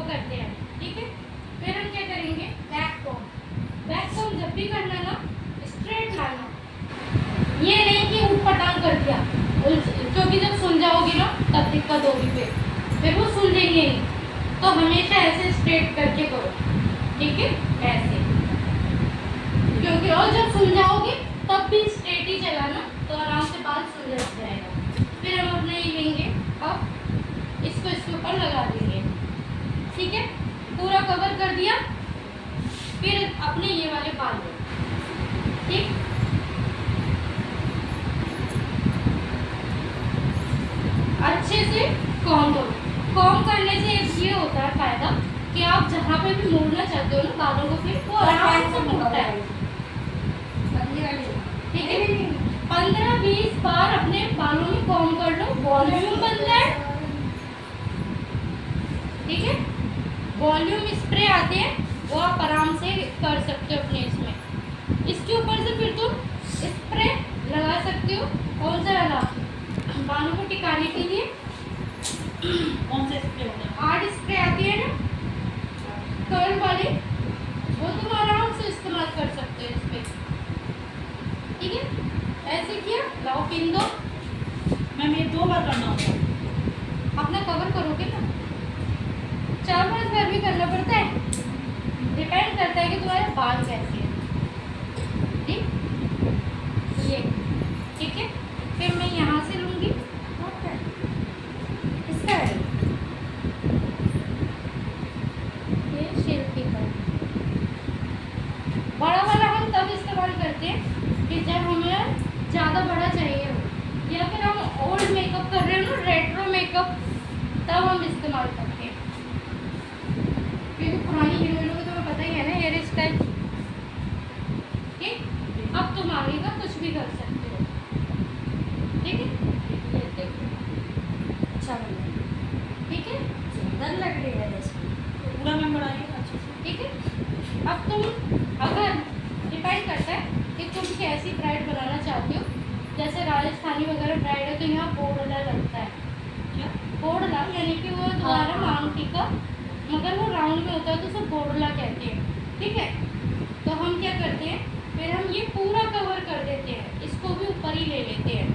वो करते हैं, ठीक है। फिर हम क्या करेंगे, बैक कॉम। बैक कॉम जब भी करना ना, स्ट्रेट लाना, ये नहीं कि ऊपर टांग कर दिया, क्योंकि जब सुन जाओगी ना तब दिक्कत होगी, फिर वो सुलझेंगे नहीं। तो हमेशा ऐसे स्ट्रेट करके करो, ठीक है, ऐसे। क्योंकि और जब सुन जाओगे तब भी स्ट्रेट ही चलाना, तो आराम से बाल सुलझ जाएगा। फिर हम अपना ये लेंगे, अब इसको इसके ऊपर लगा देंगे, ठीक है। पूरा कवर कर दिया, फिर अपने ये वाले बाल लो, ठीक। अच्छे से कॉम करो। कॉम करने से ये होता है फायदा कि आप जहाँ पे भी मोड़ना चाहते हो ना बालों को, फिर वो आराम से मोड़ता है, ठीक है। 15-20 बार अपने बालों में कॉम कर लो, वॉल्यूम बनता है, ठीक है। वॉल्यूम स्प्रे आते हैं, वो आप आराम से कर सकते हो अपने इसमें। इसके ऊपर से फिर तुम स्प्रे लगा सकते हो। कौन सा वाला, बालों को टिकाने के लिए कौन से स्प्रे होता है? हार्ड स्प्रे आती है ना कर्ल वाली, वो तुम आराम से इस्तेमाल कर सकते हो इस पे, ठीक है। ऐसे किया, लाओ पिन दो। मैम ये 2 बार करना होता है? अपना कवर करोगे ना, 4-5 बार भी करना पड़ता है, डिपेंड करता है कि तुम्हारे बाल कैसे हैं, ठीक। ये ठीक है। फिर मैं यहाँ से लूँगी, इसका है ये शिल्पी का बड़ा वाला हम तब इस्तेमाल करते हैं कि जब हमें ज़्यादा बड़ा चाहिए हो, या फिर हम ओल्ड मेकअप कर रहे हो ना, रेट्रो मेकअप, तब हम इस्तेमाल करते हैं। क्योंकि पुरानी हीरोइनों को तुम्हें पता ही है ना हेयर स्टाइल, ठीक। अब तुम आगे का कुछ भी कर सकते हो, ठीक है। ये देखो, अच्छा लग रहा है, ठीक है, सुंदर लग रही है जैसे। पूरा मैम बढ़ाइए अच्छे से। ठीक है। अब तुम अगर डिपेंड करता है कि तुम कैसी ब्राइड बनाना चाहते हो, जैसे राजस्थानी वगैरह ब्राइड है तो यहाँ बोड़ला लगता है, क्या? बोड़ला यानी कि वो तुम्हारा मांग टीका, मगर वो राउंड में होता है तो उसे बोड़ला कहते हैं, ठीक है। तो हम क्या करते हैं, फिर हम ये पूरा कवर कर देते हैं, इसको भी ऊपर ही ले लेते हैं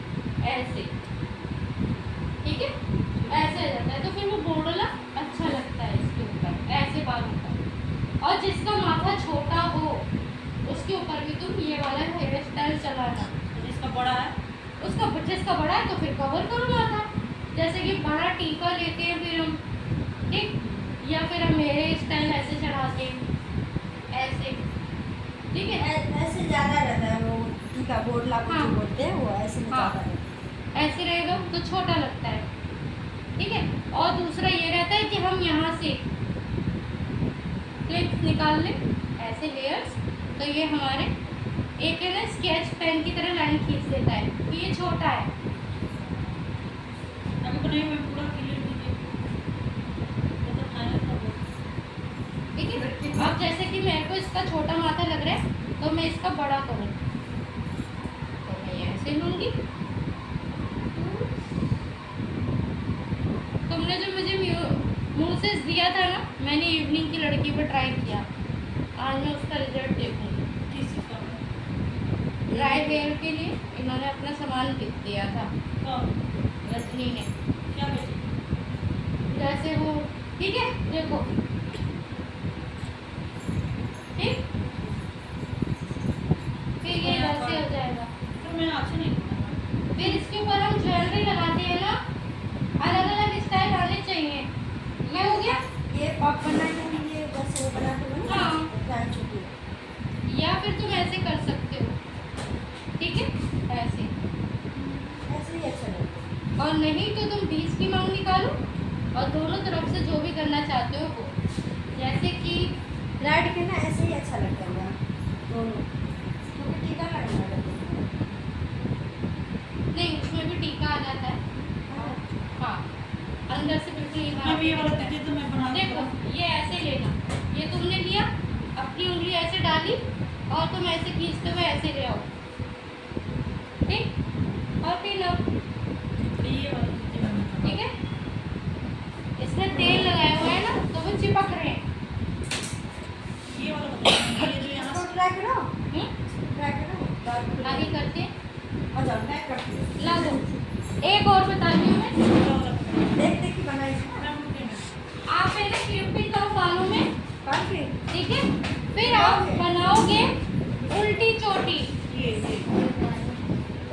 ऐसे, ठीक है। ऐसे आ जाता है तो फिर वो बोड़ला अच्छा लगता है इसके ऊपर, ऐसे बालों का। और जिसका माथा छोटा हो उसके ऊपर भी तुम ये वाला हेयर स्टाइल चलाना। जिसका बड़ा है उसका जिसका बड़ा है तो फिर कवर करो माथा, जैसे कि बड़ा टीका लेते हैं फिर हम, ठीक। या फिर हम हेयर स्टाइल ऐसे चढ़ाते हैं, ऐसे, ठीक है। ऐसे ज़्यादा रहता है वो, टीका बोडला को हाँ। जो बोलते हैं वो ऐसे में हाँ। ज़्यादा रहता है। ऐसे रहेगा तो छोटा लगता है, ठीक है। और दूसरा ये रहता है कि हम यहाँ से क्लिप्स निकाल लें, ऐसे लेयर्स, तो ये हमारे एक है ना स्केच पेन की तरह लाइन खींच देता है, तो ये छोटा है, हमको नहीं, मैम पूरा क्लियर कीजिए, मतलब फाइनल कर दो। ठीक है। अब जैसे कि मेरे को इसका छोटा माथा लग रहा है तो मैं इसका बड़ा करूँ, तो मैं ये ऐसे लूँगी। तुमने जो मुझे मूसेस दिया था ना, मैंने इवनिंग की लड़की पर ट्राई किया, आज मैं उसका रिजल्ट देखूंगी। किस चीज़ का? ड्राई हेयर के लिए इन्होंने अपना सामान लिख दिया था, कब? रजनी ने, क्या बेचे? जैसे वो, ठीक है, देखो, ठीक। फिर ये वैसे हो जाएगा। तो मैंने अच्छा नहीं किया। फिर इसके ऊपर हम ज्वेलरी लगाते हैं ना, अलग अलग स्टाइल आने चाहिए। मैं हो गया, ये पॉप बनाने के लिए बस वो बनाते हो ना, हाँ। फ्राई छोटी। या फिर तुम ऐसे कर सकते हो, ठीक है, ऐसे। ऐसे ही अच्छा लगता है। और नहीं तो तुम बीच की मांग निकालो और दोनों तरफ से जो भी करना चाहते हो वो, जैसे कि ब्राइड के ना ऐसे ही अच्छा लगता है दोनों, क्योंकि टीका लगना लगता है। नहीं, उसमें भी टीका आ जाता है, हाँ, अंदर से बिल्कुल यहाँ मैम ये वाला दीजिए तो मैं बना देखो, ये ऐसे लेना, ये तुमने लिया, अपनी उंगली ऐसे डाली और तुम ऐसे खींचते हुए ऐसे ले आओ, ठीक। और फिर लो, ये वाला दीजिए मैम। ठीक है। इसमें तेल लगाया हुआ है ना, तो वो चिपक ट्राई करो, हम्म? ट्राई करो, बाल खुले। आगे करते आ जाओ, मैं करती हूँ। ला दो। एक और बता रही हूँ मैं, देख देख के बनाई है। आप पहले क्लिपिंग करो बालों में, काफी। ठीक है, फिर आप बनाओगे उल्टी चोटी।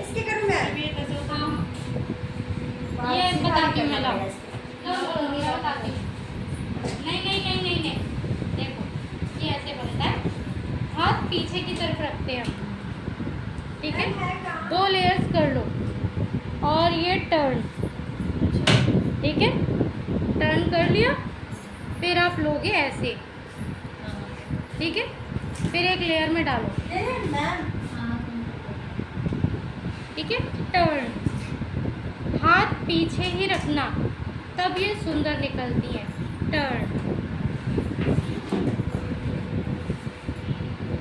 इसके करूँ मैं? हाँ, ये बताती हूँ मैं, लाओ मैं बताती हूँ। नहीं नहीं नहीं नहीं नहीं, देखो ये ऐसे बनता है, हाथ पीछे की तरफ रखते हैं हम, ठीक है, 2 लेयर्स कर लो और ये टर्न, ठीक है, टर्न कर लिया, फिर आप लोगे ऐसे, ठीक है, फिर एक लेयर में डालो, मैम, ठीक है, टर्न, हाथ पीछे ही रखना, तब ये सुंदर निकलती है। टर्न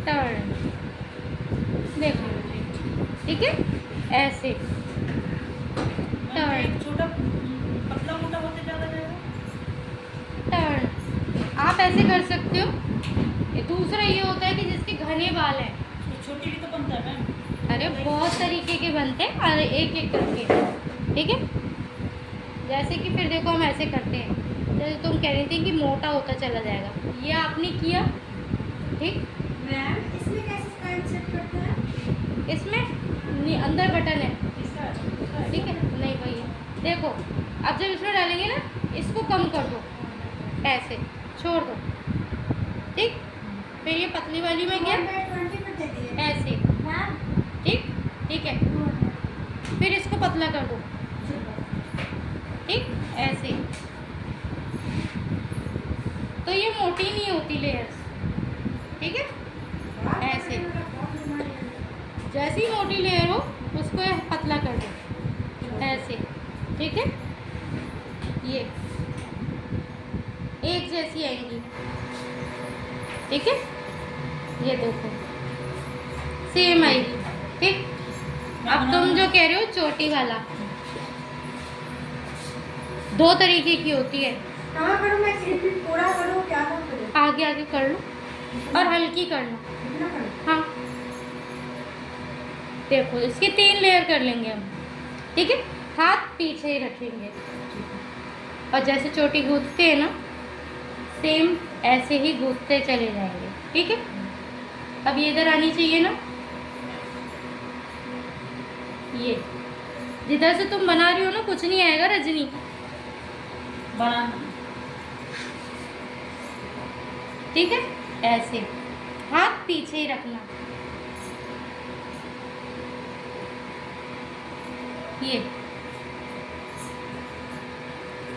टर्न, देखो, ठीक है, ऐसे टर्न छोटा पतला मोटा होते ज़्यादा जाएगा। टर्न, आप ऐसे कर सकते हो। ये दूसरा ये होता है कि जिसके घने बाल हैं, छोटी भी तो बनता है मैम। अरे बहुत तरीके के बनते हैं, अरे एक एक करके, ठीक है, जैसे कि फिर देखो हम ऐसे करते हैं, जैसे तुम कह रही थी कि मोटा होता चला जाएगा, ये आपने किया, ठीक, मैम इसमें कैसे टाइम सेट करते हैं? इसमें अंदर बटन है, ठीक है, नहीं वही है, देखो, अब जब इसमें डालेंगे ना, इसको कम कर दो, ऐसे छोड़ दो, ठीक, फिर ये पतली वाली में गया, 20 पर दे दिए। ऐसे, मैम, ठीक, ठीक है, फिर इसको पतला कर दो, ठीक, ऐसे, तो ये मोटी नहीं होती लेयर्स, ठीक है, ऐसे, जैसी मोटी लेयर हो उसको पतला कर दो, ऐसे, ठीक है, ये एक जैसी आएंगी, ठीक है, ये देखो सेम आएगी, ठीक, अब तुम जो कह रहे हो चोटी वाला, 2 तरीके की होती है, कहाँ करूँ मैं? क्लिपिंग पूरा करूँ, क्या करूँ? आगे आगे कर लो और हल्की कर लो, कितना करूँ? हाँ, देखो इसके 3 लेयर कर लेंगे हम, ठीक है, हाथ पीछे ही रखेंगे और जैसे चोटी गूंथते हैं ना, सेम ऐसे ही गूंथते चले जाएंगे, ठीक है, अब ये इधर आनी चाहिए ना, ये जिधर से तुम बना रही हो ना, कुछ नहीं आएगा रजनी, बनाना ठीक है, ऐसे हाथ पीछे ही रखना, ये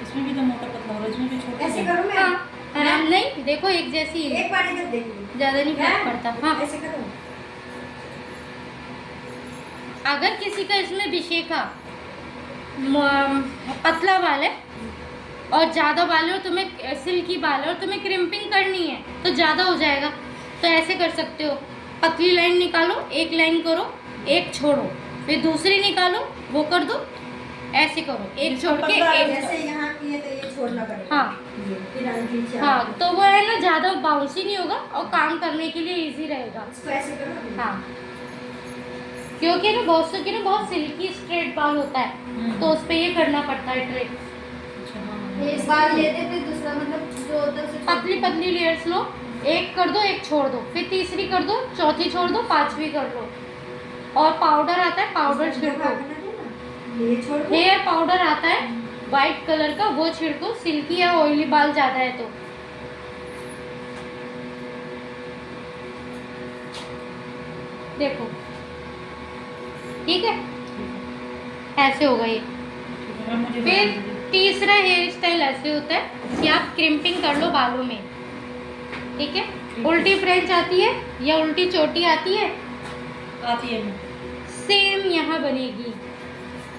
इसमें भी तो मोटा पतला हो रहा है, इसमें भी छोटा ऐसे है। करूँ मैं? हाँ, आराम नहीं, देखो एक जैसी है, एक बार इधर देख लो। ज़्यादा नहीं फर्क पड़ता, हाँ, ऐसे करूँ? अगर किसी का इसमें विशेखा पतला बाल है और ज़्यादा बाल है और तुम्हें सिल्की बाल है और तुम्हें क्रिम्पिंग करनी है तो ज़्यादा हो जाएगा, तो ऐसे कर सकते हो, पतली लाइन निकालो, एक लाइन करो, एक छोड़ो, फिर दूसरी निकालो, वो कर दो, ऐसे करो, एक छोड़ के एक, जैसे यहाँ किए तो ये छोड़ना पड़ेगा। हाँ, ये फिर आगे पीछे हाँ, आगे। तो वो है ना, ज़्यादा बाउंसी नहीं होगा और काम करने के लिए इजी रहेगा, इसको ऐसे करो। हाँ, क्योंकि ना बहुत से के ना बहुत सिल्की स्ट्रेट बाल होता है, तो उस पे ये करना पड़ता है ट्रिक, अच्छा, हाँ। एक बार लेते फिर दूसरा मतलब जो होता है उसे पतली पतली लेयर्स लो, एक कर दो, एक छोड़ दो, फिर तीसरी कर दो, चौथी छोड़ दो, पांचवी कर लो, और पाउडर आता है, पाउडर छिड़को, ये छोड़ दो। हेयर पाउडर आता है वाइट कलर का, वो छिड़को, सिल्की या ऑयली बाल ज़्यादा है तो, देखो, ठीक है, ऐसे होगा ये। ठीक है, मुझे फिर बता दीजिए। तीसरा हेयर स्टाइल ऐसे होता है कि आप क्रिम्पिंग कर लो बालों में, ठीक है, उल्टी फ्रेंच आती है या उल्टी चोटी आती है, आती है मैम। सेम यहाँ बनेगी,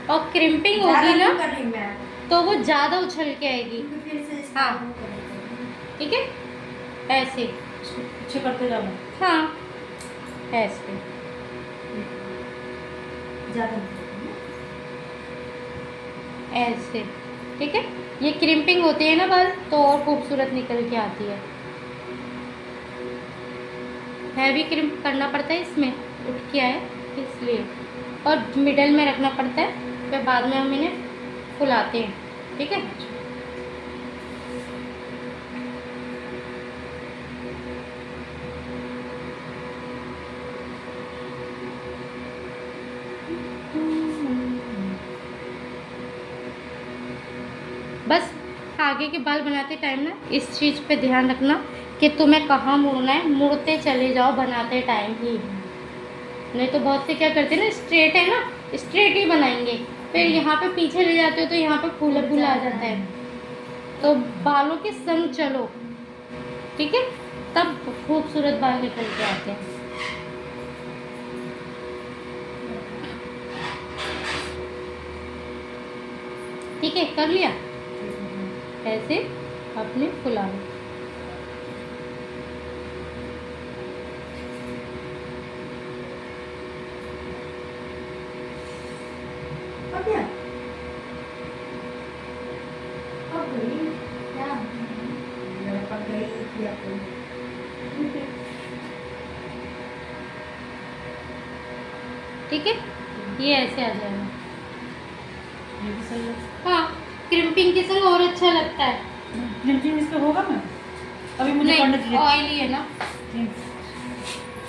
और क्रिम्पिंग ज़्यादा होगी ना नहीं कर रही मैं, तो वो ज़्यादा उछल के आएगी, क्योंकि फिर से इसको हाँ। वो करेंगे। ठीक है, ऐसे, इसको पीछे करते जाना। हाँ, ऐसे, ज़्यादा नहीं ऐसे, ठीक है, ये क्रिम्पिंग होती है ना बाल तो और खूबसूरत निकल के आती है, हैवी क्रिम्प करना पड़ता है इसमें, उठ के आए इसलिए, और मिडल में रखना पड़ता है, फिर बाद में हम इन्हें फुलाते हैं। ठीक है। बस आगे के बाल बनाते टाइम ना इस चीज़ पे ध्यान रखना कि तुम्हें कहाँ मुड़ना है, मुड़ते चले जाओ बनाते टाइम ही। नहीं तो बहुत से क्या करते हैं ना, स्ट्रेट है ना, स्ट्रेट ही बनाएंगे, फिर यहाँ पे पीछे ले जाते हो तो यहाँ पे फूला फूला आ जाता है। तो बालों के संग चलो, ठीक है, तब खूबसूरत बाल निकल के आते हैं। ठीक है, कर लिया। ऐसे अपने फुला लो। अब क्या? अब गई क्या? मेरा पक गई थी अपनी। ठीक है, ये ऐसे आ जाएगा। ये भी सही है। हाँ, क्रिम्पिंग के संग और अच्छा लगता है। क्रिम्पिंग इस पे होगा ना? अभी मुझे नहीं, करना चाहिए। ऑयली है ना। ठीक।